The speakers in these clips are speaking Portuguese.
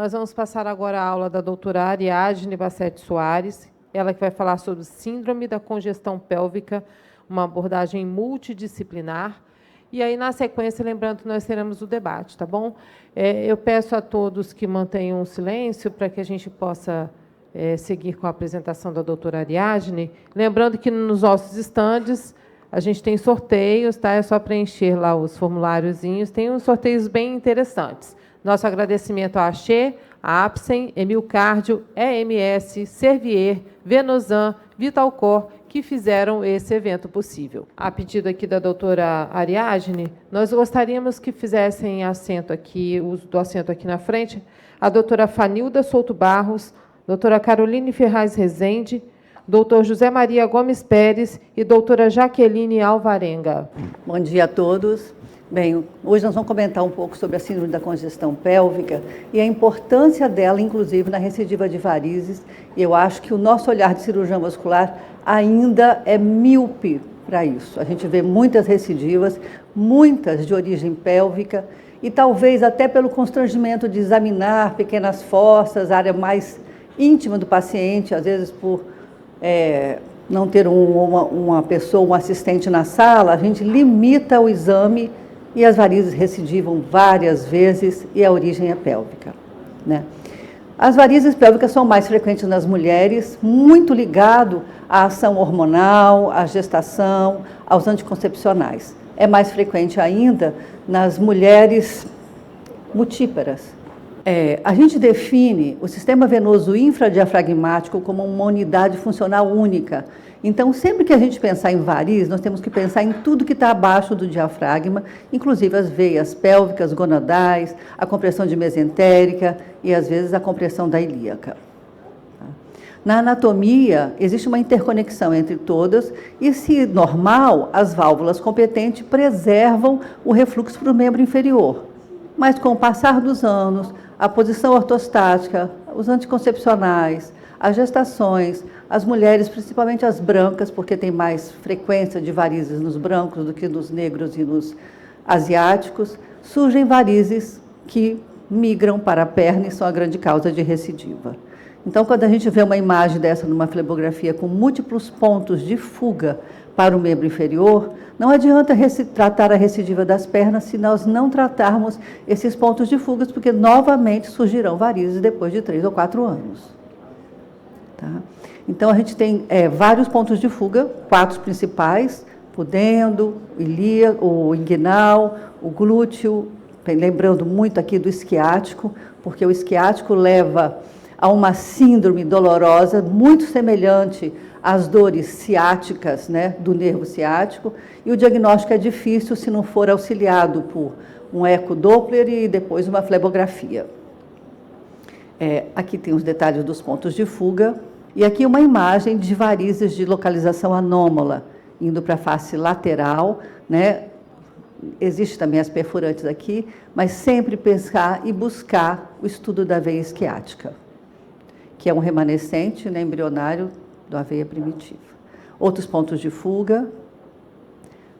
Nós vamos passar agora a aula da doutora Ariadne Bassetti Soares, ela que vai falar sobre síndrome da congestão pélvica, uma abordagem multidisciplinar. E aí, na sequência, lembrando que nós teremos o debate, tá bom? Eu peço a todos que mantenham o silêncio para que a gente possa seguir com a apresentação da doutora Ariadne. Lembrando que nos nossos estandes a gente tem sorteios, tá? É só preencher lá os formuláriozinhos. Tem uns sorteios bem interessantes. Nosso agradecimento à Axê, à Apsen, Emilcardio, EMS, Servier, Venosan, Vitalcor, que fizeram esse evento possível. A pedido aqui da doutora Ariadne, nós gostaríamos que fizessem assento aqui, uso do assento aqui na frente, a doutora Fanilda Souto Barros, doutora Caroline Ferraz Rezende, doutor José Maria Gomes Pérez e doutora Jaqueline Alvarenga. Bom dia a todos. Bem, hoje nós vamos comentar um pouco sobre a síndrome da congestão pélvica e a importância dela, inclusive, na recidiva de varizes. E eu acho que o nosso olhar de cirurgião vascular ainda é míope para isso. A gente vê muitas recidivas, muitas de origem pélvica, e talvez até pelo constrangimento de examinar pequenas fossas, área mais íntima do paciente, às vezes por não ter uma pessoa, um assistente na sala, a gente limita o exame e as varizes recidivam várias vezes e a origem é pélvica, né? As varizes pélvicas são mais frequentes nas mulheres, muito ligado à ação hormonal, à gestação, aos anticoncepcionais. É mais frequente ainda nas mulheres multíparas. A gente define o sistema venoso infradiafragmático como uma unidade funcional única. Então, sempre que a gente pensar em variz, nós temos que pensar em tudo que está abaixo do diafragma, inclusive as veias pélvicas, gonadais, a compressão de mesentérica e, às vezes, a compressão da ilíaca. Na anatomia, existe uma interconexão entre todas e, se normal, as válvulas competentes preservam o refluxo para o membro inferior. Mas, com o passar dos anos, a posição ortostática, os anticoncepcionais, as gestações, as mulheres, principalmente as brancas, porque tem mais frequência de varizes nos brancos do que nos negros e nos asiáticos, surgem varizes que migram para a perna e são a grande causa de recidiva. Então, quando a gente vê uma imagem dessa numa flebografia com múltiplos pontos de fuga para o membro inferior, não adianta tratar a recidiva das pernas se nós não tratarmos esses pontos de fuga, porque novamente surgirão varizes depois de 3 ou 4 anos. Tá? Então, a gente tem vários pontos de fuga, 4 principais: pudendo, o inguinal, o glúteo, lembrando muito aqui do isquiático, porque o isquiático leva a uma síndrome dolorosa muito semelhante às dores ciáticas, né, do nervo ciático, e o diagnóstico é difícil se não for auxiliado por um ecodoppler e depois uma flebografia. Aqui tem os detalhes dos pontos de fuga, e aqui uma imagem de varizes de localização anômala, indo para a face lateral, né? Existe também as perfurantes aqui, mas sempre pensar e buscar o estudo da veia isquiática, que é um remanescente, né, embrionário da veia primitiva. Outros pontos de fuga,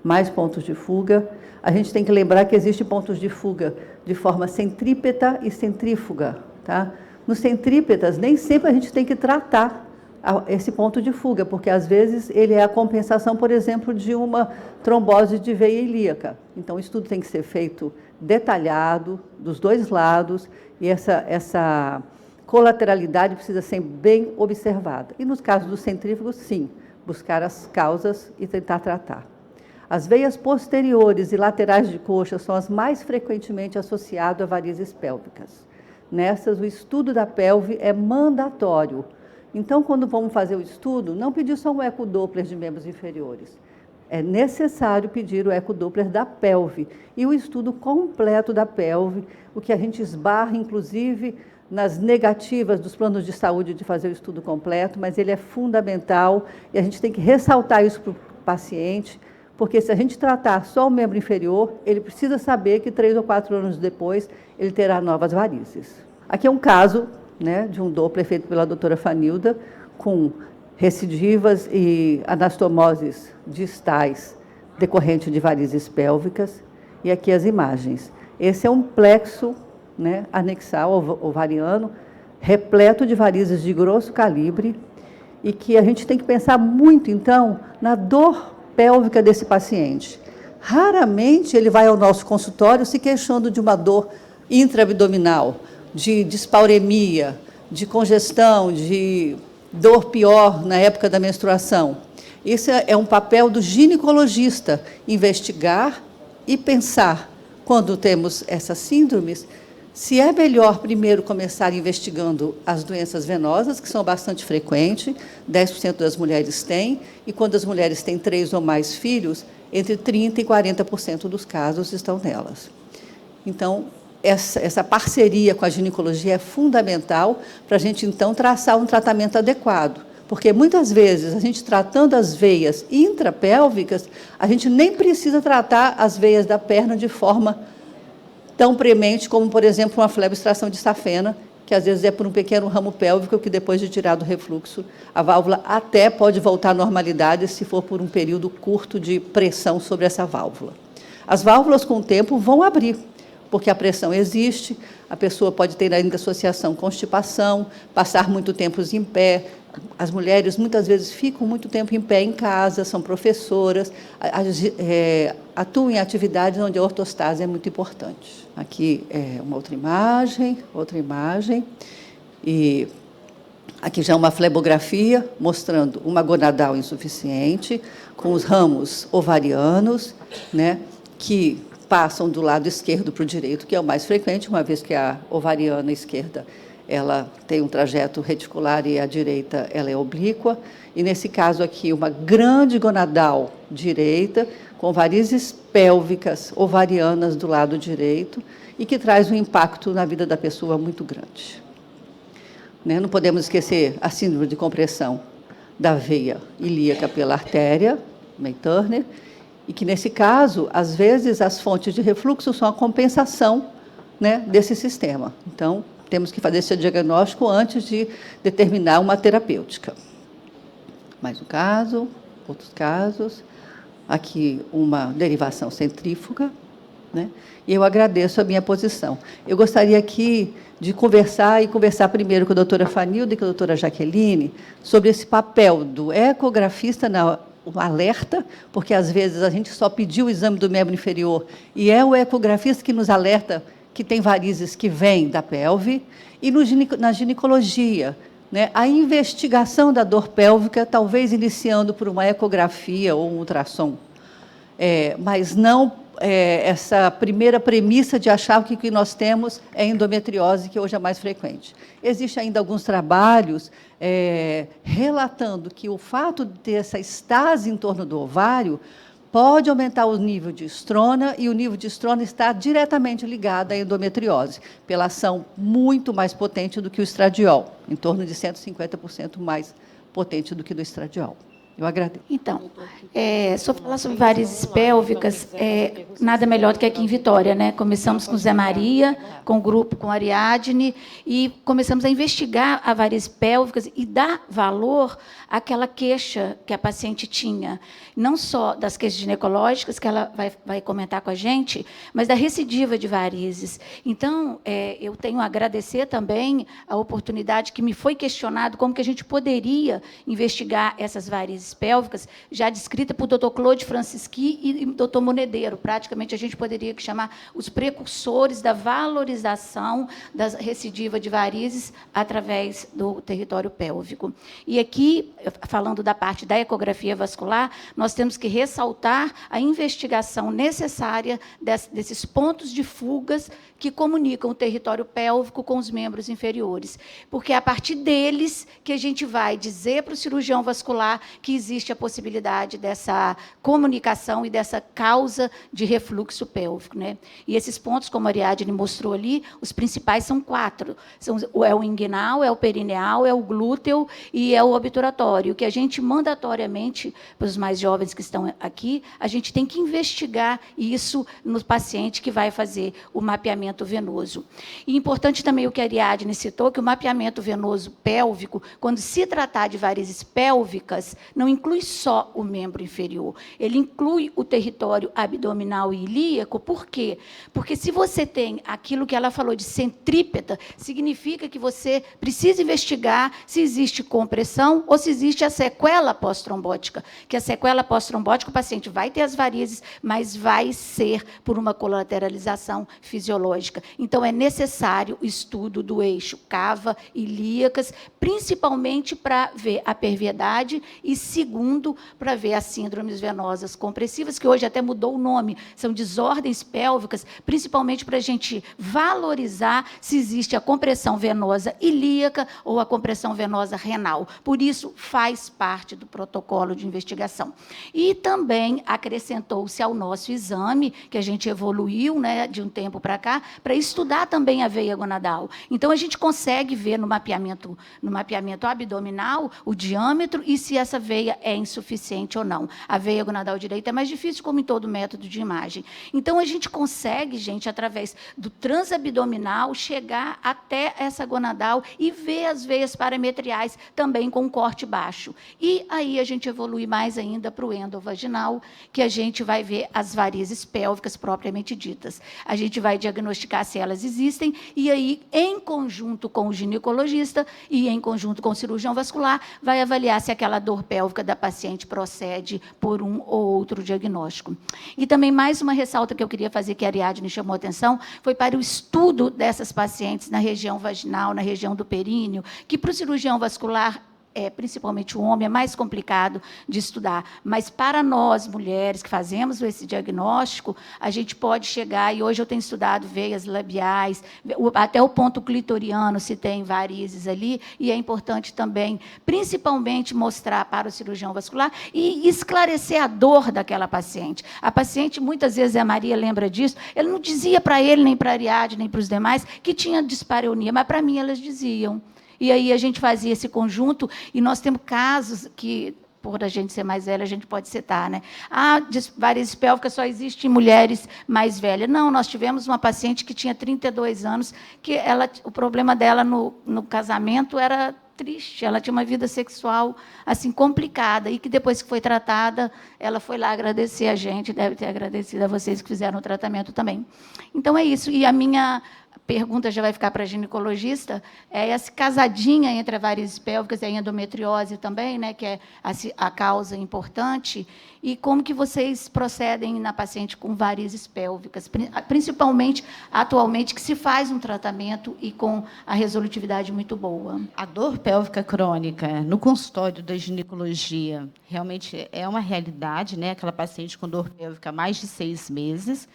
mais pontos de fuga. A gente tem que lembrar que existem pontos de fuga de forma centrípeta e centrífuga, tá? Nos centrípetas, nem sempre a gente tem que tratar esse ponto de fuga, porque às vezes ele é a compensação, por exemplo, de uma trombose de veia ilíaca. Então, o estudo tem que ser feito detalhado, dos dois lados, e essa colateralidade precisa ser bem observada. E nos casos dos centrífugos, sim, buscar as causas e tentar tratar. As veias posteriores e laterais de coxa são as mais frequentemente associadas a varizes pélvicas. Nessas, o estudo da pelve é mandatório. Então, quando vamos fazer o estudo, não pedir só um ecodoppler de membros inferiores. É necessário pedir o ecodoppler da pelve e o estudo completo da pelve, o que a gente esbarra, inclusive, nas negativas dos planos de saúde de fazer o estudo completo, mas ele é fundamental e a gente tem que ressaltar isso para o paciente, porque se a gente tratar só o membro inferior, ele precisa saber que 3 ou 4 anos depois ele terá novas varizes. Aqui é um caso, né, de um Doppler feito pela doutora Fanilda, com recidivas e anastomoses distais decorrente de varizes pélvicas, e aqui as imagens. Esse é um plexo né, anexal ovariano, repleto de varizes de grosso calibre, e que a gente tem que pensar muito, então, na dor pélvica desse paciente. Raramente ele vai ao nosso consultório se queixando de uma dor intraabdominal, de dispauremia, de congestão, de dor pior na época da menstruação. Esse é um papel do ginecologista, investigar e pensar, quando temos essas síndromes, se é melhor primeiro começar investigando as doenças venosas, que são bastante frequentes, 10% das mulheres têm, e quando as mulheres têm 3 ou mais filhos, entre 30% e 40% dos casos estão nelas. Então, essa parceria com a ginecologia é fundamental para a gente, então, traçar um tratamento adequado. Porque, muitas vezes, a gente tratando as veias intrapélvicas, a gente nem precisa tratar as veias da perna de forma tão premente como, por exemplo, uma fleboextração de safena, que às vezes é por um pequeno ramo pélvico que, depois de tirar do refluxo, a válvula até pode voltar à normalidade se for por um período curto de pressão sobre essa válvula. As válvulas, com o tempo, vão abrir, porque a pressão existe, a pessoa pode ter ainda associação com constipação, passar muito tempo em pé. As mulheres, muitas vezes, ficam muito tempo em pé em casa, são professoras, atuam em atividades onde a ortostase é muito importante. Aqui é uma outra imagem, e aqui já é uma flebografia mostrando uma gonadal insuficiente, com os ramos ovarianos, né, que passam do lado esquerdo para o direito, que é o mais frequente, uma vez que a ovariana esquerda ela tem um trajeto reticular e a direita ela é oblíqua, e nesse caso aqui uma grande gonadal direita, com varizes pélvicas ovarianas do lado direito, e que traz um impacto na vida da pessoa muito grande. Né? Não podemos esquecer a síndrome de compressão da veia ilíaca pela artéria, May-Turner, e que, nesse caso, às vezes, as fontes de refluxo são a compensação, né, desse sistema. Então, temos que fazer esse diagnóstico antes de determinar uma terapêutica. Mais um caso, outros casos. Aqui, uma derivação centrífuga, né? E eu agradeço a minha posição. Eu gostaria aqui de conversar primeiro com a doutora Fanilda e com a doutora Jaqueline sobre esse papel do ecografista na o alerta, porque às vezes a gente só pediu o exame do membro inferior e é o ecografista que nos alerta que tem varizes que vêm da pelve, e na ginecologia, né, a investigação da dor pélvica, talvez iniciando por uma ecografia ou um ultrassom, mas não essa primeira premissa de achar que o que nós temos é endometriose, que hoje é mais frequente. Existem ainda alguns trabalhos relatando que o fato de ter essa estase em torno do ovário pode aumentar o nível de estrona, e o nível de estrona está diretamente ligado à endometriose, pela ação muito mais potente do que o estradiol, em torno de 150% mais potente do que do estradiol. Eu agradeço. Então, só falar sobre varizes pélvicas, nada melhor do que aqui em Vitória, né? Começamos com o Zé Maria, com o grupo, com a Ariadne, e começamos a investigar a varizes pélvicas e dar valor àquela queixa que a paciente tinha, não só das queixas ginecológicas, que ela vai comentar com a gente, mas da recidiva de varizes. Então, eu tenho a agradecer também a oportunidade que me foi questionado como que a gente poderia investigar essas varizes pélvicas, já descrita por Dr. Claude Francisqui e Dr. Monedeiro. Praticamente, a gente poderia chamar os precursores da valorização da recidiva de varizes através do território pélvico. E aqui, falando da parte da ecografia vascular, nós temos que ressaltar a investigação necessária desses pontos de fugas que comunicam o território pélvico com os membros inferiores, porque é a partir deles que a gente vai dizer para o cirurgião vascular que existe a possibilidade dessa comunicação e dessa causa de refluxo pélvico, né? E esses pontos, como a Ariadne mostrou ali, os principais são 4. É o inguinal, é o perineal, é o glúteo e é o obturatório. Que a gente, mandatoriamente, para os mais jovens que estão aqui, a gente tem que investigar isso no paciente que vai fazer o mapeamento venoso. E importante também o que a Ariadne citou, que o mapeamento venoso pélvico, quando se tratar de varizes pélvicas, não inclui só o membro inferior, ele inclui o território abdominal e ilíaco. Por quê? Porque se você tem aquilo que ela falou de centrípeta, significa que você precisa investigar se existe compressão ou se existe a sequela pós-trombótica, que a sequela pós-trombótica, o paciente vai ter as varizes, mas vai ser por uma colateralização fisiológica. Então, é necessário o estudo do eixo cava, ilíacas, principalmente para ver a perviedade e, segundo, para ver as síndromes venosas compressivas, que hoje até mudou o nome, são desordens pélvicas, principalmente para a gente valorizar se existe a compressão venosa ilíaca ou a compressão venosa renal. Por isso, faz parte do protocolo de investigação. E também acrescentou-se ao nosso exame, que a gente evoluiu, né, de um tempo para cá, para estudar também a veia gonadal. Então, a gente consegue ver no mapeamento abdominal o diâmetro e se essa veia é insuficiente ou não. A veia gonadal direita é mais difícil, como em todo método de imagem. Então, a gente consegue, gente, através do transabdominal, chegar até essa gonadal e ver as veias parametriais também com um corte baixo. E aí a gente evolui mais ainda para o endovaginal, que a gente vai ver as varizes pélvicas propriamente ditas. A gente vai diagnosticar se elas existem e aí, em conjunto com o ginecologista e em conjunto com o cirurgião vascular, vai avaliar se aquela dor pélvica da paciente procede por um ou outro diagnóstico. E também mais uma ressalta que eu queria fazer, que a Ariadne chamou a atenção, foi para o estudo dessas pacientes na região vaginal, na região do períneo, que para o cirurgião vascular, principalmente o homem, é mais complicado de estudar. Mas, para nós, mulheres, que fazemos esse diagnóstico, a gente pode chegar, e hoje eu tenho estudado veias labiais, até o ponto clitoriano, se tem varizes ali, e é importante também, principalmente, mostrar para o cirurgião vascular e esclarecer a dor daquela paciente. A paciente, muitas vezes, a Maria lembra disso, ele não dizia para ele, nem para a Ariadne, nem para os demais, que tinha dispareunia, mas, para mim, elas diziam. E aí a gente fazia esse conjunto, e nós temos casos que, por a gente ser mais velha, a gente pode citar, né? Varizes pélvicas só existe em mulheres mais velhas. Não, nós tivemos uma paciente que tinha 32 anos, que o problema dela no casamento era triste, ela tinha uma vida sexual assim complicada, e que depois que foi tratada, ela foi lá agradecer a gente, deve ter agradecido a vocês que fizeram o tratamento também. Então, é isso. E a minha pergunta já vai ficar para a ginecologista, é essa casadinha entre a varizes pélvicas e a endometriose também, né, que é a causa importante, e como que vocês procedem na paciente com varizes pélvicas, principalmente, atualmente, que se faz um tratamento e com a resolutividade muito boa. A dor pélvica crônica no consultório da ginecologia realmente é uma realidade, né? Aquela paciente com dor pélvica há mais de 6 meses.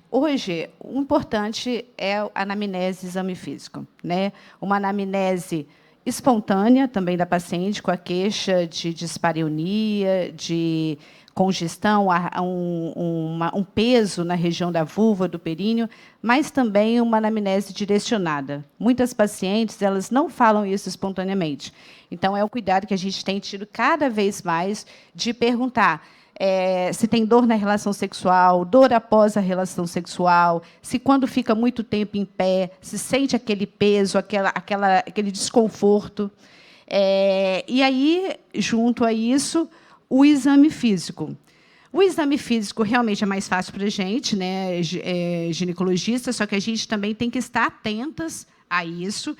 Hoje, o importante é a anamnese e exame físico, né? Uma anamnese espontânea também da paciente com a queixa de dispareunia, de congestão, um peso na região da vulva, do períneo, mas também uma anamnese direcionada. Muitas pacientes, elas não falam isso espontaneamente. Então, é o cuidado que a gente tem tido cada vez mais de perguntar se tem dor na relação sexual, dor após a relação sexual, se quando fica muito tempo em pé, se sente aquele peso, aquele desconforto. E aí, junto a isso, o exame físico. O exame físico realmente é mais fácil para a gente, né, ginecologista, só que a gente também tem que estar atentas a isso,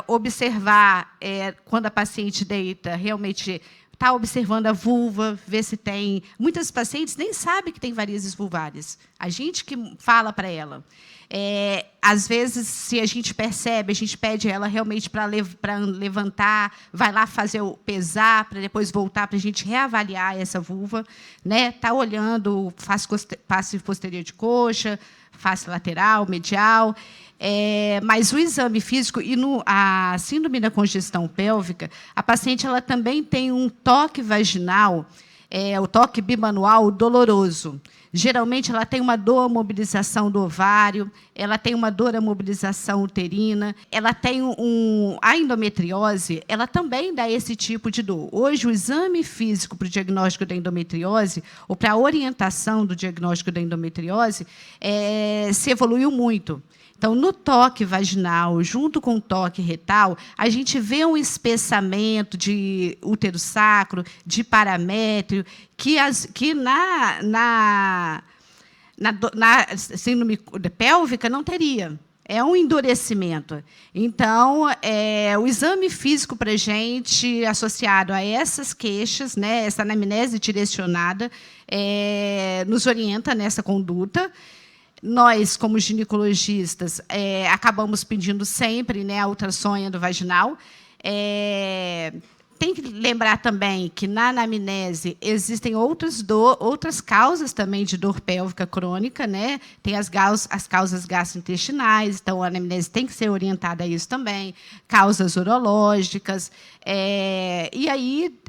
observar quando a paciente deita, realmente está observando a vulva, ver se tem. Muitas pacientes nem sabem que tem varizes vulvares. A gente que fala para ela. Às vezes, se a gente percebe, a gente pede ela realmente para levantar, vai lá fazer o pesar, para depois voltar, para a gente reavaliar essa vulva. Está olhando face posterior de coxa, face lateral, medial. Mas o exame físico e a síndrome da congestão pélvica, a paciente ela também tem um toque vaginal, o toque bimanual doloroso. Geralmente, ela tem uma dor à mobilização do ovário, ela tem uma dor à mobilização uterina, ela tem a endometriose, ela também dá esse tipo de dor. Hoje, o exame físico para o diagnóstico da endometriose, ou para a orientação do diagnóstico da endometriose, se evoluiu muito. Então, no toque vaginal, junto com o toque retal, a gente vê um espessamento de útero sacro, de paramétrio, que na síndrome pélvica não teria. É um endurecimento. Então, o exame físico para a gente, associado a essas queixas, né, essa anamnese direcionada, nos orienta nessa conduta. Nós, como ginecologistas, acabamos pedindo sempre, né, a ultrassom endovaginal. Tem que lembrar também que, na anamnese, existem outras causas também de dor pélvica crônica, né? Tem as causas gastrointestinais, então a anamnese tem que ser orientada a isso também, causas urológicas. E aí,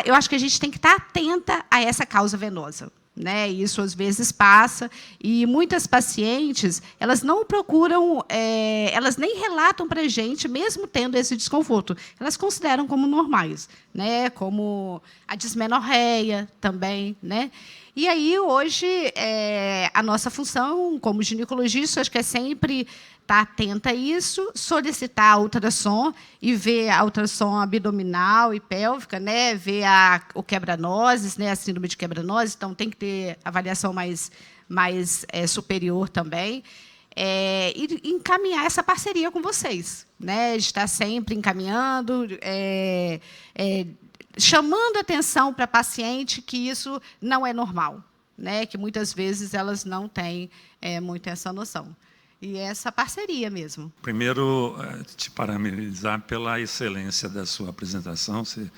eu acho que a gente tem que estar atenta a essa causa venosa. Né? Isso às vezes passa, e muitas pacientes elas não procuram, elas nem relatam para a gente, mesmo tendo esse desconforto, elas consideram como normais, né? Como a dismenorreia também, né? E aí hoje a nossa função como ginecologista, acho que é sempre estar atenta a isso, solicitar a ultrassom e ver a ultrassom abdominal e pélvica, né? Ver o quebra-nozes, né? A síndrome de quebra-nozes, então tem que ter avaliação mais superior também. E encaminhar essa parceria com vocês, né? De estar sempre encaminhando, chamando atenção para a paciente que isso não é normal, né? Que muitas vezes elas não têm muito essa noção. E essa parceria mesmo. Primeiro, te parabenizar pela excelência da sua apresentação. Você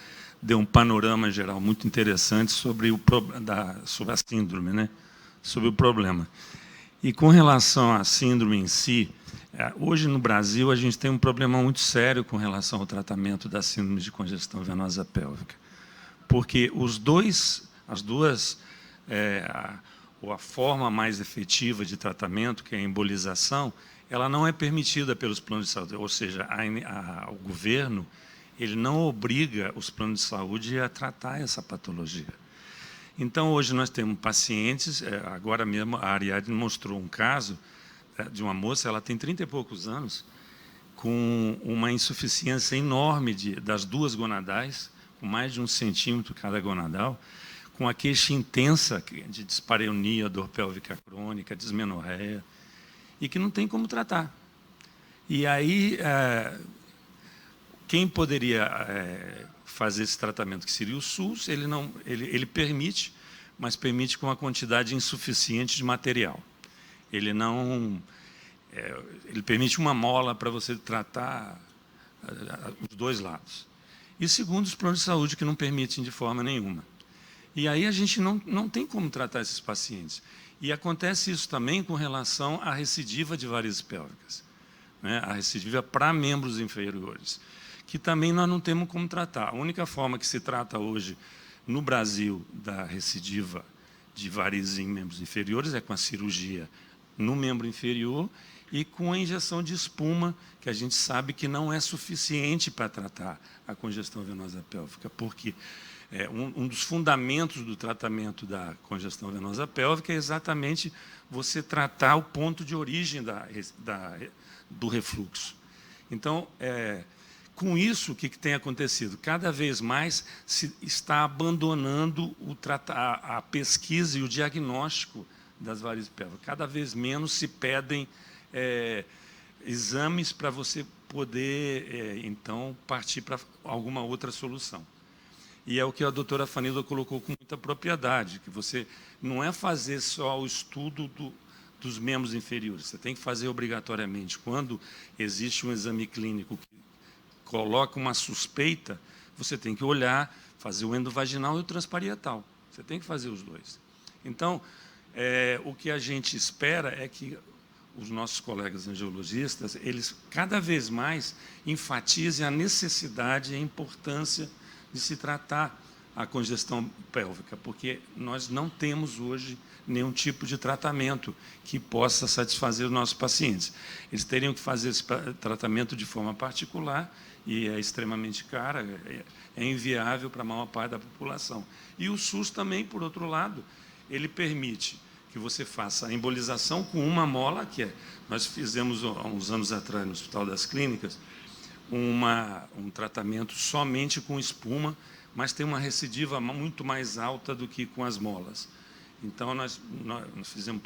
deu um panorama geral muito interessante sobre a síndrome, né? Sobre o problema. E com relação à síndrome em si, hoje no Brasil a gente tem um problema muito sério com relação ao tratamento da síndrome de congestão venosa pélvica, porque a forma mais efetiva de tratamento, que é a embolização, ela não é permitida pelos planos de saúde, ou seja, o governo ele não obriga os planos de saúde a tratar essa patologia. Então, hoje nós temos pacientes, agora mesmo a Ariadne mostrou um caso de uma moça, ela tem 30 e poucos anos, com uma insuficiência enorme das duas gonadais, com mais de 1 centímetro cada gonadal, com a queixa intensa de dispareunia, dor pélvica crônica, dismenorreia, e que não tem como tratar. E aí, quem poderia fazer esse tratamento, que seria o SUS, ele permite, mas permite com uma quantidade insuficiente de material. Ele permite uma mola para você tratar os dois lados. E segundo, os planos de saúde que não permitem de forma nenhuma. E aí a gente não tem como tratar esses pacientes. E acontece isso também com relação à recidiva de varizes pélvicas, né? A recidiva para membros inferiores, que também nós não temos como tratar. A única forma que se trata hoje no Brasil da recidiva de varizes em membros inferiores é com a cirurgia no membro inferior e com a injeção de espuma, que a gente sabe que não é suficiente para tratar a congestão venosa pélvica, porque um dos fundamentos do tratamento da congestão venosa pélvica é exatamente você tratar o ponto de origem do refluxo. Então, com isso, o que tem acontecido? Cada vez mais se está abandonando a pesquisa e o diagnóstico das varizes pélvicas. Cada vez menos se pedem exames para você poder, então, partir para alguma outra solução. E é o que a doutora Fanilda colocou com muita propriedade, que você não é fazer só o estudo dos membros inferiores, você tem que fazer obrigatoriamente. Quando existe um exame clínico que coloca uma suspeita, você tem que olhar, fazer o endovaginal e o transparietal. Você tem que fazer os dois. Então, o que a gente espera é que os nossos colegas angiologistas, eles cada vez mais enfatizem a necessidade e a importância de se tratar a congestão pélvica, porque nós não temos hoje nenhum tipo de tratamento que possa satisfazer os nossos pacientes. Eles teriam que fazer esse tratamento de forma particular e é extremamente caro, é inviável para a maior parte da população. E o SUS também, por outro lado, ele permite que você faça a embolização com uma mola, nós fizemos há uns anos atrás no Hospital das Clínicas um tratamento somente com espuma, mas tem uma recidiva muito mais alta do que com as molas. Então, nós fizemos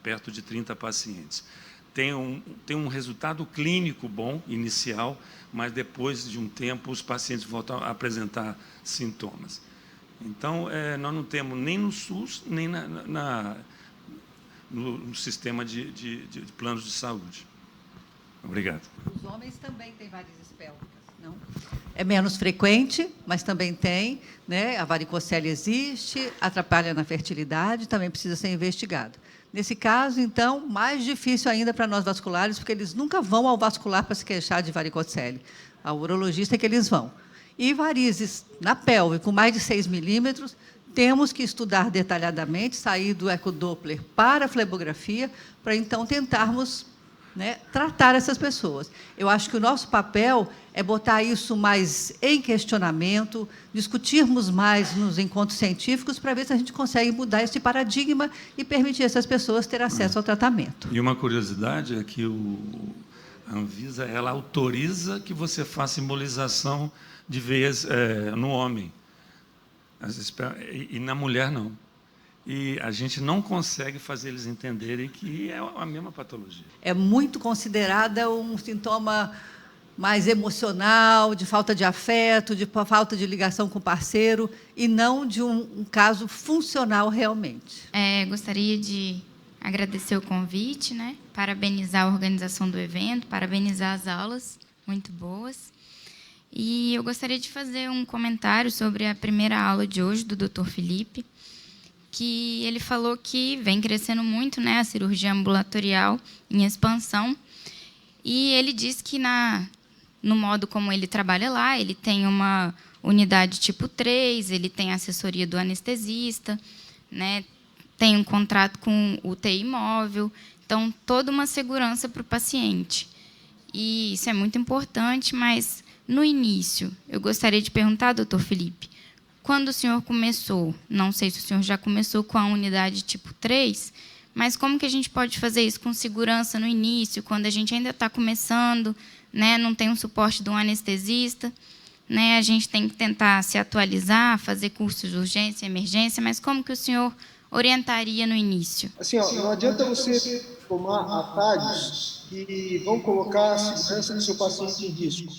perto de 30 pacientes. Tem um resultado clínico bom, inicial, mas depois de um tempo os pacientes voltam a apresentar sintomas. Então, nós não temos nem no SUS, nem no sistema de planos de saúde. Obrigado. Os homens também têm varizes pélvicas, não? É menos frequente, mas também tem, né? A varicocele existe, atrapalha na fertilidade, também precisa ser investigado. Nesse caso, então, mais difícil ainda para nós vasculares, porque eles nunca vão ao vascular para se queixar de varicocele. Ao urologista é que eles vão. E varizes na pelve, com mais de 6 milímetros, temos que estudar detalhadamente, sair do ecodoppler para a flebografia, para então tentarmos, né, tratar essas pessoas. Eu acho que o nosso papel é botar isso mais em questionamento, discutirmos mais nos encontros científicos para ver se a gente consegue mudar esse paradigma e permitir essas pessoas ter acesso ao tratamento. E uma curiosidade é que a Anvisa ela autoriza que você faça embolização de veias no homem, e na mulher não. E a gente não consegue fazer eles entenderem que é a mesma patologia. É muito considerada um sintoma mais emocional, de falta de afeto, de falta de ligação com o parceiro, e não de um caso funcional realmente. Gostaria de agradecer o convite, né? Parabenizar a organização do evento, parabenizar as aulas, muito boas. E eu gostaria de fazer um comentário sobre a primeira aula de hoje do Dr. Felipe, que ele falou que vem crescendo muito, né, a cirurgia ambulatorial em expansão, e ele diz que no modo como ele trabalha lá, ele tem uma unidade tipo 3, ele tem assessoria do anestesista, né, tem um contrato com o UTI móvel, então, toda uma segurança para o paciente. E isso é muito importante, mas, no início, eu gostaria de perguntar, doutor Felipe, quando o senhor começou, não sei se o senhor já começou com a unidade tipo 3, mas como que a gente pode fazer isso com segurança no início, quando a gente ainda está começando, né, não tem um suporte de um anestesista, né, a gente tem que tentar se atualizar, fazer cursos de urgência e emergência, mas como que o senhor orientaria no início? Assim, não adianta você tomar atalhos que vão colocar a segurança do seu paciente em risco.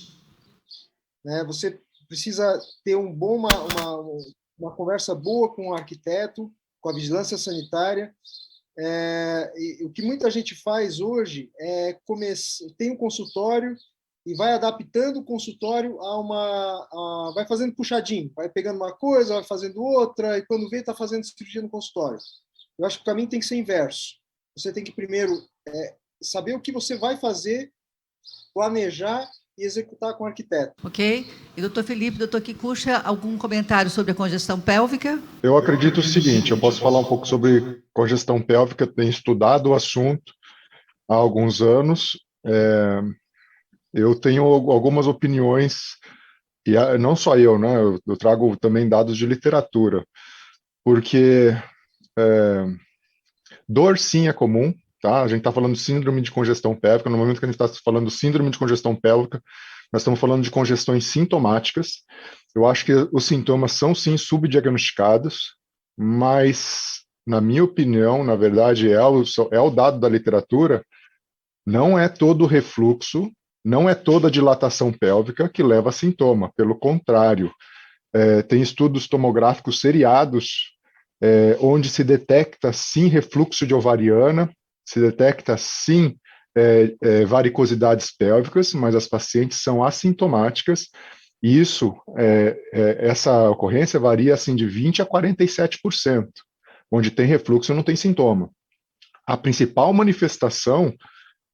Né, você precisa ter uma conversa boa com o arquiteto, com a vigilância sanitária. E o que muita gente faz hoje é tem um consultório e vai adaptando o consultório vai fazendo puxadinho, vai pegando uma coisa, vai fazendo outra, e quando vê, está fazendo cirurgia no consultório. Eu acho que o caminho tem que ser inverso. Você tem que primeiro saber o que você vai fazer, planejar e executar com o arquiteto. Ok? E doutor Felipe, doutor Kikucha, algum comentário sobre a congestão pélvica? Eu acredito o seguinte, eu posso falar um pouco sobre congestão pélvica, tenho estudado o assunto há alguns anos, eu tenho algumas opiniões, e não só eu, né, eu trago também dados de literatura, porque dor sim é comum, tá? A gente está falando de síndrome de congestão pélvica, no momento que a gente está falando de síndrome de congestão pélvica, nós estamos falando de congestões sintomáticas. Eu acho que os sintomas são sim subdiagnosticados, mas, na minha opinião, na verdade, é o dado da literatura, não é todo o refluxo, não é toda a dilatação pélvica que leva a sintoma, pelo contrário. Tem estudos tomográficos seriados, onde se detecta sim refluxo de ovariana, se detecta sim varicosidades pélvicas, mas as pacientes são assintomáticas, e essa ocorrência varia assim, de 20% a 47%, onde tem refluxo não tem sintoma. A principal manifestação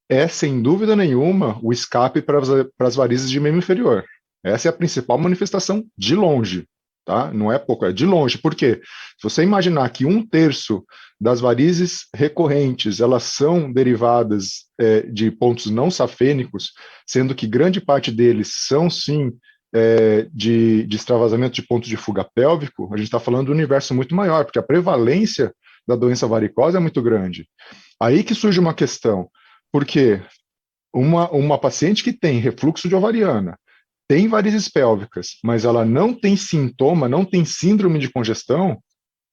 é, sem dúvida nenhuma, o escape para as varizes de membro inferior. Essa é a principal manifestação de longe, tá? Não é pouco, é de longe. Por quê? Se você imaginar que 1/3 das varizes recorrentes, elas são derivadas de pontos não safênicos, sendo que grande parte deles são, sim, de extravasamento de pontos de fuga pélvico, a gente está falando de um universo muito maior, porque a prevalência da doença varicosa é muito grande. Aí que surge uma questão, porque uma paciente que tem refluxo de ovariana, tem varizes pélvicas, mas ela não tem sintoma, não tem síndrome de congestão,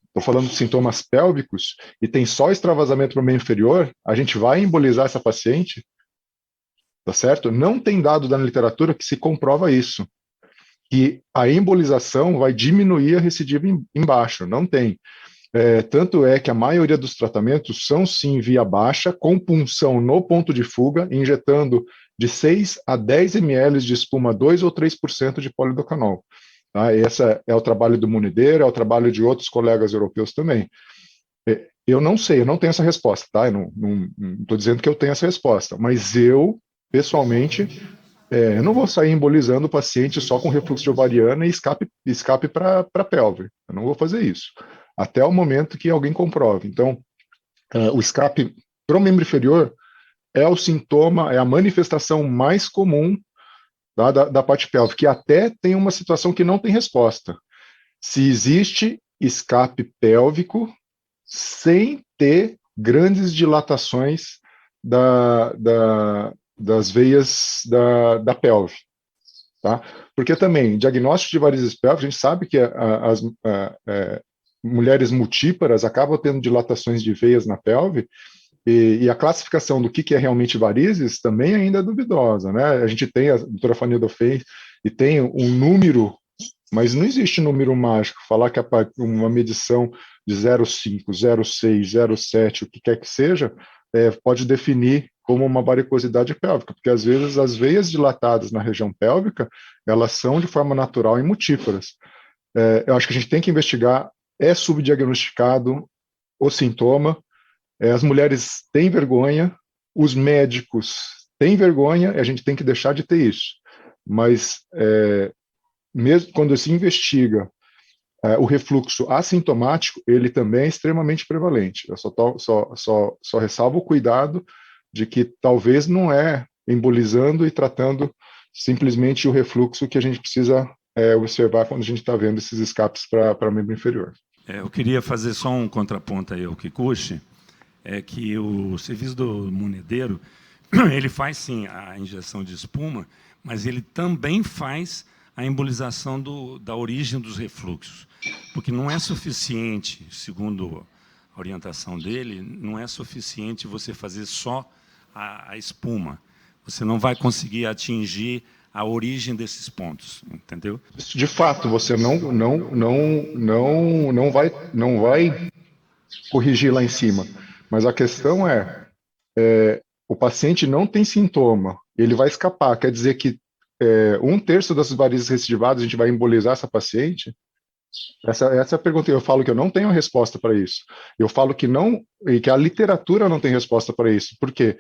estou falando de sintomas pélvicos, e tem só extravasamento para o meio inferior, a gente vai embolizar essa paciente? Tá certo? Não tem dado na literatura que se comprova isso, que a embolização vai diminuir a recidiva embaixo, não tem. Tanto é que a maioria dos tratamentos são sim via baixa, com punção no ponto de fuga, injetando de 6 a 10 ml de espuma 2 ou 3% de polidocanol. Tá? Esse é o trabalho do Munideiro, é o trabalho de outros colegas europeus também. Eu não sei, eu não tenho essa resposta, tá? Eu não estou dizendo que eu tenho essa resposta, mas eu, pessoalmente, eu não vou sair embolizando o paciente só com refluxo de ovariana e escape para a pelve. Eu não vou fazer isso. Até o momento que alguém comprove. Então, o escape para o membro inferior é o sintoma, é a manifestação mais comum da parte pélvica, que até tem uma situação que não tem resposta. Se existe escape pélvico sem ter grandes dilatações das veias da pelve. Tá? Porque também, diagnóstico de varizes pélvicas, a gente sabe que as mulheres multíparas acabam tendo dilatações de veias na pelve, e a classificação do que é realmente varizes também ainda é duvidosa, né? A gente tem, a doutora Fanilda fez, e tem um número, mas não existe número mágico. Falar que uma medição de 0,5, 0,6, 0,7, o que quer que seja, pode definir como uma varicosidade pélvica, porque às vezes as veias dilatadas na região pélvica, elas são de forma natural e multíparas. Eu acho que a gente tem que investigar, é subdiagnosticado o sintoma, as mulheres têm vergonha, os médicos têm vergonha, e a gente tem que deixar de ter isso. Mas, mesmo quando se investiga o refluxo assintomático, ele também é extremamente prevalente. Eu só ressalvo o cuidado de que talvez não é embolizando e tratando simplesmente o refluxo que a gente precisa observar quando a gente está vendo esses escapes para o membro inferior. Eu queria fazer só um contraponto aí ao Kikuchi, que o serviço do Munideiro, ele faz sim a injeção de espuma, mas ele também faz a embolização da origem dos refluxos, porque não é suficiente, segundo a orientação dele, não é suficiente você fazer só a espuma. Você não vai conseguir atingir a origem desses pontos, entendeu? De fato, você não vai corrigir lá em cima. Mas a questão o paciente não tem sintoma, ele vai escapar. Quer dizer que 1/3 das varizes recidivadas a gente vai embolizar essa paciente? Essa é a pergunta. Eu falo que eu não tenho resposta para isso. Eu falo que não, e que a literatura não tem resposta para isso. Por quê?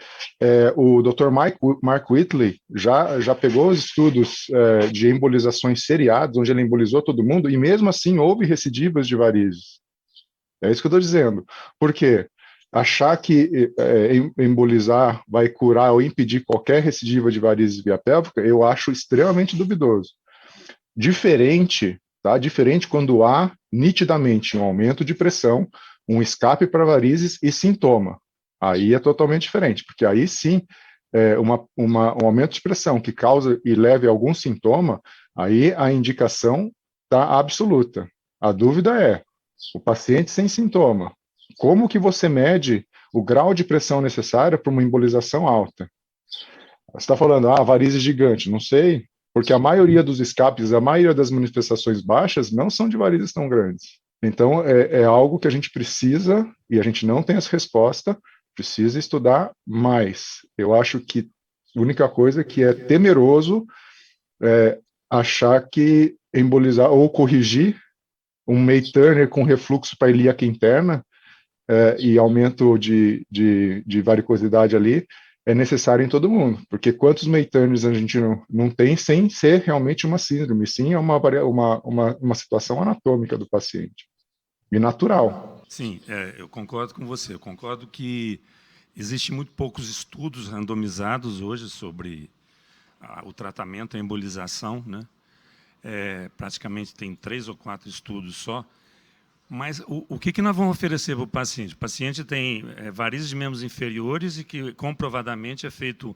O Dr. Mark Whitley já pegou os estudos de embolizações seriadas, onde ele embolizou todo mundo, e mesmo assim houve recidivas de varizes. É isso que eu estou dizendo. Por quê? Achar que embolizar vai curar ou impedir qualquer recidiva de varizes via pélvica, eu acho extremamente duvidoso. Diferente quando há nitidamente um aumento de pressão, um escape para varizes e sintoma. Aí é totalmente diferente, porque aí sim, um aumento de pressão que causa e leve a algum sintoma, aí a indicação está absoluta. A dúvida é, o paciente sem sintoma, como que você mede o grau de pressão necessária para uma embolização alta? Você está falando, varizes gigante, não sei, porque a maioria dos escapes, a maioria das manifestações baixas não são de varizes tão grandes. Então, é algo que a gente precisa, e a gente não tem essa resposta, precisa estudar mais. Eu acho que a única coisa que é temeroso é achar que embolizar ou corrigir um May Turner com refluxo para ilíaca interna e aumento de varicosidade ali, é necessário em todo mundo, porque quantos May Turners a gente não tem sem ser realmente uma síndrome, sim é uma situação anatômica do paciente, e natural. Sim, eu concordo com você, eu concordo que existem muito poucos estudos randomizados hoje sobre o tratamento, a embolização, né? Praticamente tem 3 ou 4 estudos só. Mas o que nós vamos oferecer para o paciente? O paciente tem varizes de membros inferiores e que comprovadamente é feito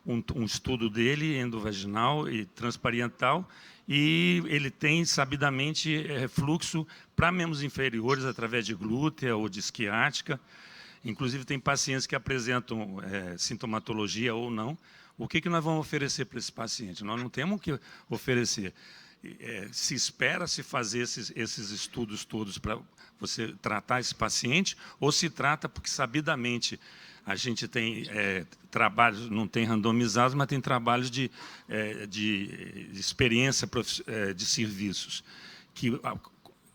um estudo dele, endovaginal e transparental, e ele tem sabidamente refluxo para membros inferiores através de glútea ou de esquiática. Inclusive, tem pacientes que apresentam sintomatologia ou não. O que nós vamos oferecer para esse paciente? Nós não temos o que oferecer. Se espera-se fazer esses estudos todos para você tratar esse paciente, ou se trata porque, sabidamente, a gente tem trabalhos, não tem randomizados, mas tem trabalhos de experiência de serviços, que,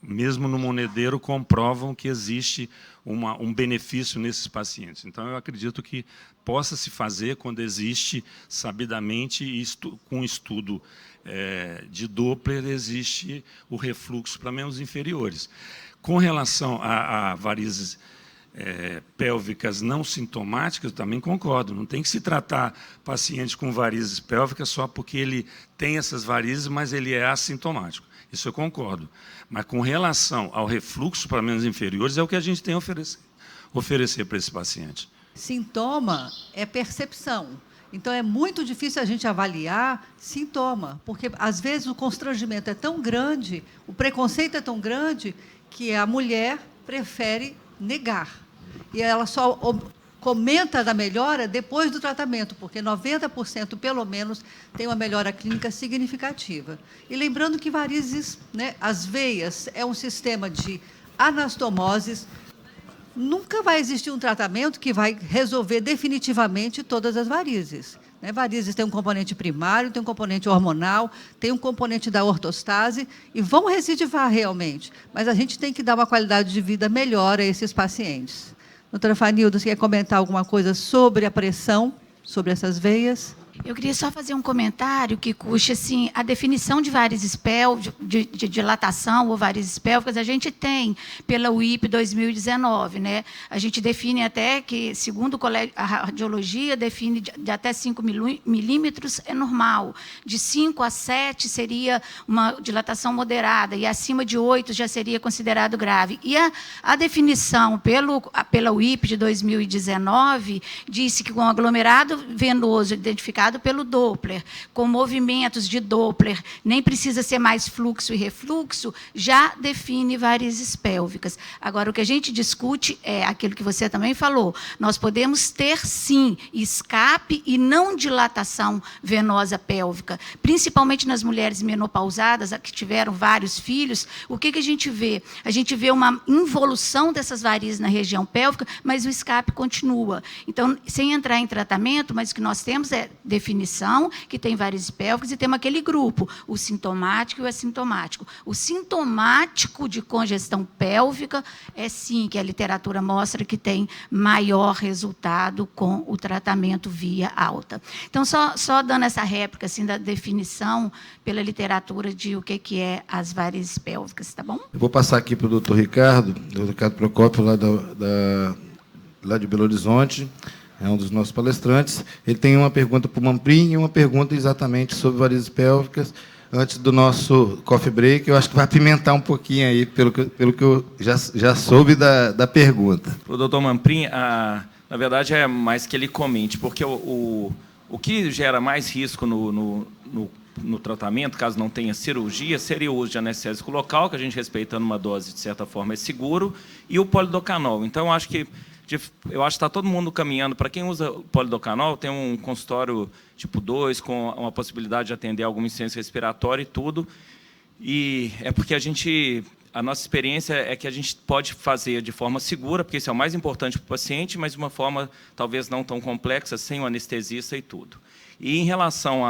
mesmo no Monedeiro, comprovam que existe um benefício nesses pacientes. Então, eu acredito que possa se fazer quando existe, sabidamente, com estudo de Doppler, existe o refluxo para membros inferiores. Com relação a varizes pélvicas não sintomáticas, eu também concordo. Não tem que se tratar paciente com varizes pélvicas só porque ele tem essas varizes, mas ele é assintomático. Isso eu concordo. Mas com relação ao refluxo para membros inferiores, é o que a gente tem a oferecer para esse paciente. Sintoma é percepção. Então, é muito difícil a gente avaliar sintoma, porque, às vezes, o constrangimento é tão grande, o preconceito é tão grande, que a mulher prefere negar. E ela só comenta da melhora depois do tratamento, porque 90%, pelo menos, tem uma melhora clínica significativa. E lembrando que varizes, né, as veias, é um sistema de anastomoses. Nunca vai existir um tratamento que vai resolver definitivamente todas as varizes. Varizes tem um componente primário, tem um componente hormonal, tem um componente da ortostase, e vão recidivar realmente. Mas a gente tem que dar uma qualidade de vida melhor a esses pacientes. Doutora Fanilda, você quer comentar alguma coisa sobre a pressão, sobre essas veias? Eu queria só fazer um comentário que custa, assim, a definição de varizes pélvicas, de dilatação ou varizes pélvicas, a gente tem pela UIP 2019, né? A gente define até que, segundo o colégio, a radiologia define de até 5 milímetros é normal, de 5 a 7 seria uma dilatação moderada, e acima de 8 já seria considerado grave. E a definição pela UIP de 2019 disse que com aglomerado venoso identificado pelo Doppler, com movimentos de Doppler, nem precisa ser mais fluxo e refluxo, já define varizes pélvicas. Agora, o que a gente discute é aquilo que você também falou. Nós podemos ter, sim, escape e não dilatação venosa pélvica, principalmente nas mulheres menopausadas, que tiveram vários filhos. O que a gente vê? A gente vê uma involução dessas varizes na região pélvica, mas o escape continua. Então, sem entrar em tratamento, mas o que nós temos é definição, que tem varizes pélvicas, e temos aquele grupo, o sintomático e o assintomático. O sintomático de congestão pélvica é, sim, que a literatura mostra que tem maior resultado com o tratamento via alta. Então, só dando essa réplica assim, da definição pela literatura de o que é as varizes pélvicas, tá bom? Eu vou passar aqui para o doutor Ricardo Procópio, lá de Belo Horizonte, é um dos nossos palestrantes. Ele tem uma pergunta para o Mamprim e uma pergunta exatamente sobre varizes pélvicas, antes do nosso coffee break. Eu acho que vai apimentar um pouquinho aí, pelo que eu já soube da pergunta. Para o doutor Mamprim, na verdade, é mais que ele comente, porque o que gera mais risco no tratamento, caso não tenha cirurgia, seria o uso de anestésico local, que a gente, respeitando uma dose, de certa forma, é seguro, e o polidocanol. Então, eu acho que está todo mundo caminhando. Para quem usa polidocanol, tem um consultório tipo 2, com uma possibilidade de atender alguma insuficiência respiratória e tudo. E é porque a nossa experiência é que a gente pode fazer de forma segura, porque isso é o mais importante para o paciente, mas de uma forma talvez não tão complexa, sem o anestesista e tudo. E em relação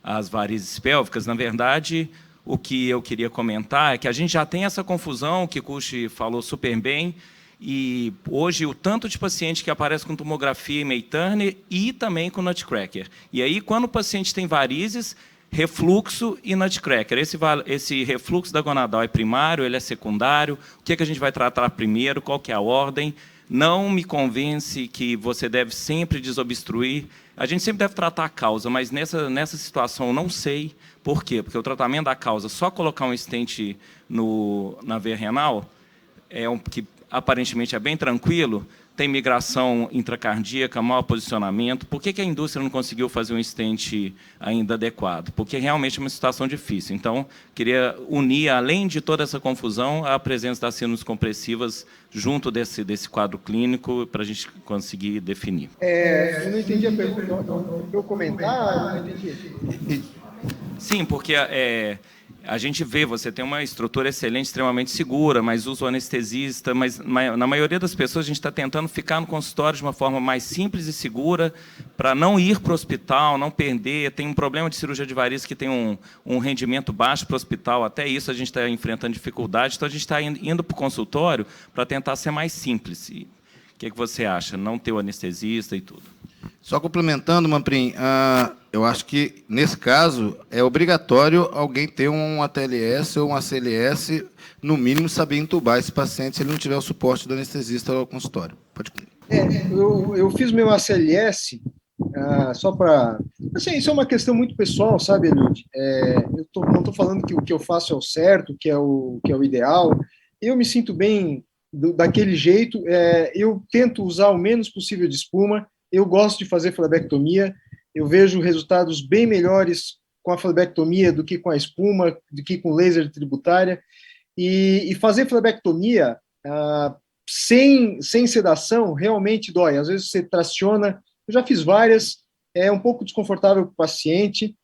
às varizes pélvicas, na verdade, o que eu queria comentar é que a gente já tem essa confusão, que o Cucci falou super bem, e hoje o tanto de paciente que aparece com tomografia e May Turner e também com Nutcracker. E aí, quando o paciente tem varizes, refluxo e Nutcracker. Esse refluxo da gonadal é primário, ele é secundário? O que a gente vai tratar primeiro? Qual que é a ordem? Não me convence que você deve sempre desobstruir. A gente sempre deve tratar a causa, mas nessa situação eu não sei por quê. Porque o tratamento da causa, só colocar um stent na veia renal, que aparentemente é bem tranquilo, tem migração intracardíaca, mau posicionamento. Por que a indústria não conseguiu fazer um stent ainda adequado? Porque realmente é uma situação difícil. Então, queria unir, além de toda essa confusão, a presença das síndromes compressivas junto desse quadro clínico para a gente conseguir definir. Eu não entendi a pergunta. Eu comentar, eu não entendi. Sim, porque a gente vê, você tem uma estrutura excelente, extremamente segura, mas usa o anestesista, mas na maioria das pessoas a gente está tentando ficar no consultório de uma forma mais simples e segura, para não ir para o hospital, não perder. Tem um problema de cirurgia de varizes que tem um rendimento baixo para o hospital, até isso a gente está enfrentando dificuldade, então a gente está indo para o consultório para tentar ser mais simples. E o que você acha? Não ter o anestesista e tudo. Só complementando, Manprim, eu acho que, nesse caso, é obrigatório alguém ter um ATLS ou um ACLS, no mínimo, saber entubar esse paciente se ele não tiver o suporte do anestesista ao consultório. Pode. Eu fiz meu ACLS só para... Assim, isso é uma questão muito pessoal, sabe, Eliud? Não estou falando que o que eu faço é o certo, que é o ideal. Eu me sinto bem daquele jeito. Eu tento usar o menos possível de espuma. Eu gosto de fazer flebectomia, eu vejo resultados bem melhores com a flebectomia do que com a espuma, do que com laser tributária, e fazer flebectomia sem sedação realmente dói. Às vezes você traciona, eu já fiz várias, é um pouco desconfortável para o paciente,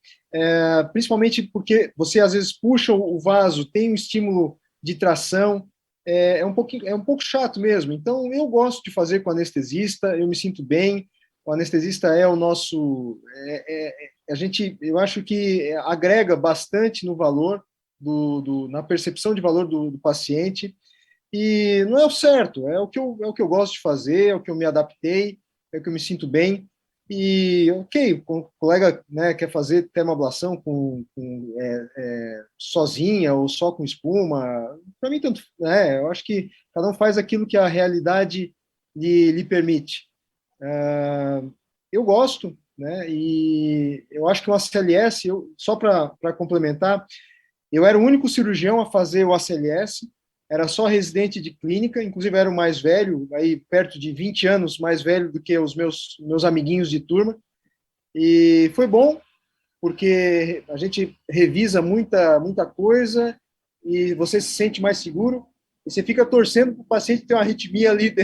principalmente porque você às vezes puxa o vaso, tem um estímulo de tração, é um pouco chato mesmo. Então eu gosto de fazer com anestesista, eu me sinto bem. O anestesista é o nosso... eu acho que agrega bastante no valor, na percepção de valor do paciente, e não é o certo, é o que eu gosto de fazer, é o que eu me adaptei, é o que eu me sinto bem, e, ok, o colega, né, quer fazer termoablação sozinha ou só com espuma, para mim, tanto, eu acho que cada um faz aquilo que a realidade lhe permite. Eu gosto, né, e eu acho que o ACLS, só para complementar, eu era o único cirurgião a fazer o ACLS, era só residente de clínica, inclusive era o mais velho, aí perto de 20 anos mais velho do que os meus amiguinhos de turma, e foi bom, porque a gente revisa muita coisa, e você se sente mais seguro, e você fica torcendo para o paciente ter uma arritmia ali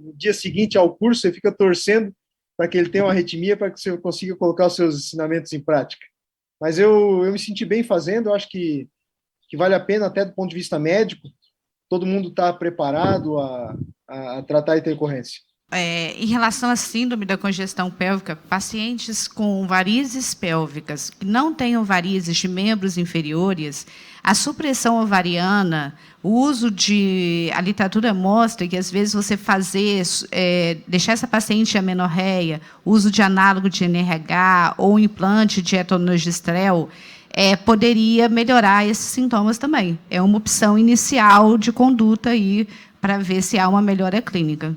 no dia seguinte ao curso, você fica torcendo para que ele tenha uma arritmia, para que você consiga colocar os seus ensinamentos em prática. Mas eu me senti bem fazendo, eu acho que vale a pena, até do ponto de vista médico, todo mundo está preparado a tratar a intercorrência. Em relação à síndrome da congestão pélvica, pacientes com varizes pélvicas que não tenham varizes de membros inferiores, a supressão ovariana, o uso a literatura mostra que, às vezes, você deixar essa paciente amenorreia, uso de análogo de NRH ou implante de etonogestrel, poderia melhorar esses sintomas também. É uma opção inicial de conduta aí para ver se há uma melhora clínica.